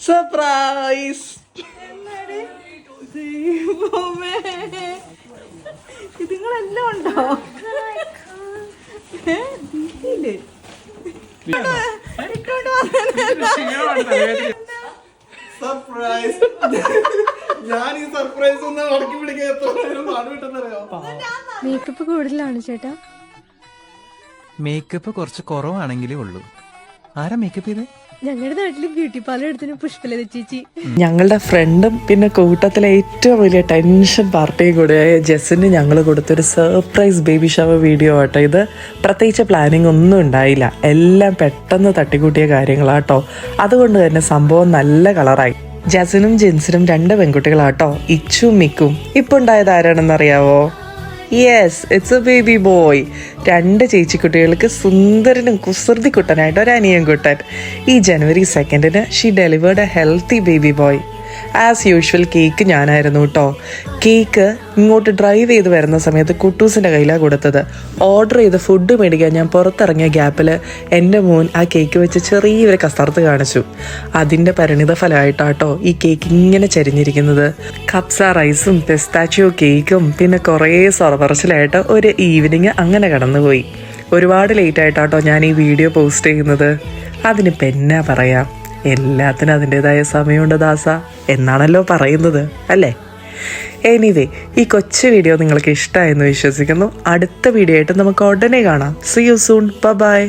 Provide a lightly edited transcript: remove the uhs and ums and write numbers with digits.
Surprise. ഇതുങ്ങളെല്ലാം ഉണ്ടോ? Surprise. ഞാൻ ഈ സർപ്രൈസ് ഒന്ന് ഉടക്കി പിടിക്കാൻ എത്ര നേരം പാട് വിട്ടെന്നറിയോ? മേക്കപ്പ് കൂടുതലാണ് ചേട്ടാ. മേക്കപ്പ് കുറച്ച് കുറവാണെങ്കിലേ ഉള്ളൂ. ആരാ മേക്കപ്പ് ചെയ്തേ? ഞങ്ങളുടെ നാട്ടില് ബ്യൂട്ടി പാർലർ എടുത്തിന് പുഷ്പലത ചേച്ചി. ഞങ്ങളുടെ ഫ്രണ്ടും പിന്നെ കൂട്ടത്തിലെ ഏറ്റവും വലിയ ടെൻഷൻ പാർട്ടിയും കൂടെയായ ജെസ്സിന് ഞങ്ങൾ കൊടുത്തൊരു സർപ്രൈസ് ബേബി ഷവർ വീഡിയോ ആട്ടോ ഇത്. പ്രത്യേകിച്ച് പ്ലാനിങ് ഒന്നും ഉണ്ടായില്ല, എല്ലാം പെട്ടെന്ന് തട്ടിക്കൂട്ടിയ കാര്യങ്ങളാട്ടോ. അതുകൊണ്ട് തന്നെ സംഭവം നല്ല കളറായി. ജസിനും ജിൻസിനും 2 പെൺകുട്ടികളാട്ടോ, ഇച്ചും മിക്കും. ഇപ്പൊ ഉണ്ടായത് ആരാണെന്നറിയാവോ? Yes, it's a baby boy. 2 ചേച്ചിക്കുട്ടികൾക്ക് സുന്ദരനും കുസൃതി കുട്ടനായിട്ട് ഒരു അനിയൻ കുട്ടൻ. ഈ ജനുവരി 2 she delivered a healthy baby boy. As usual cake ഞാനായിരുന്നു കേട്ടോ. കേക്ക് ഇങ്ങോട്ട് ഡ്രൈവ് ചെയ്ത് വരുന്ന സമയത്ത് കുട്ടൂസിൻ്റെ കയ്യിലാണ് കൊടുത്തത്. ഓർഡർ ചെയ്ത് ഫുഡ് മേടിക്കാൻ ഞാൻ പുറത്തിറങ്ങിയ ഗ്യാപ്പിൽ എൻ്റെ മോൻ ആ കേക്ക് വെച്ച് ചെറിയൊരു കസർത്ത് കാണിച്ചു. അതിൻ്റെ പരിണിത ഫലമായിട്ടാട്ടോ ഈ കേക്ക് ഇങ്ങനെ ചരിഞ്ഞിരിക്കുന്നത്. കപ്സ റൈസും പെസ്താച്ചിയോ കേക്കും പിന്നെ കുറേ സൊറപറച്ചിലായിട്ട് ഒരു ഈവനിങ് അങ്ങനെ കടന്നുപോയി. ഒരുപാട് ലേറ്റ് ആയിട്ടാട്ടോ ഞാൻ ഈ വീഡിയോ പോസ്റ്റ് ചെയ്യുന്നത്. അതിനിപ്പോൾ എന്നാ പറയാം, എല്ലാത്തിനും അതിൻ്റെതായ സമയമുണ്ട് ദാസ എന്നാണല്ലോ പറയുന്നത് അല്ലേ? എനിവേ, ഈ കൊച്ചു വീഡിയോ നിങ്ങൾക്ക് ഇഷ്ടമായെന്ന് വിശ്വസിക്കുന്നു. അടുത്ത വീഡിയോ ആയിട്ട് നമുക്ക് ഉടനെ കാണാം. See you soon. ബൈ.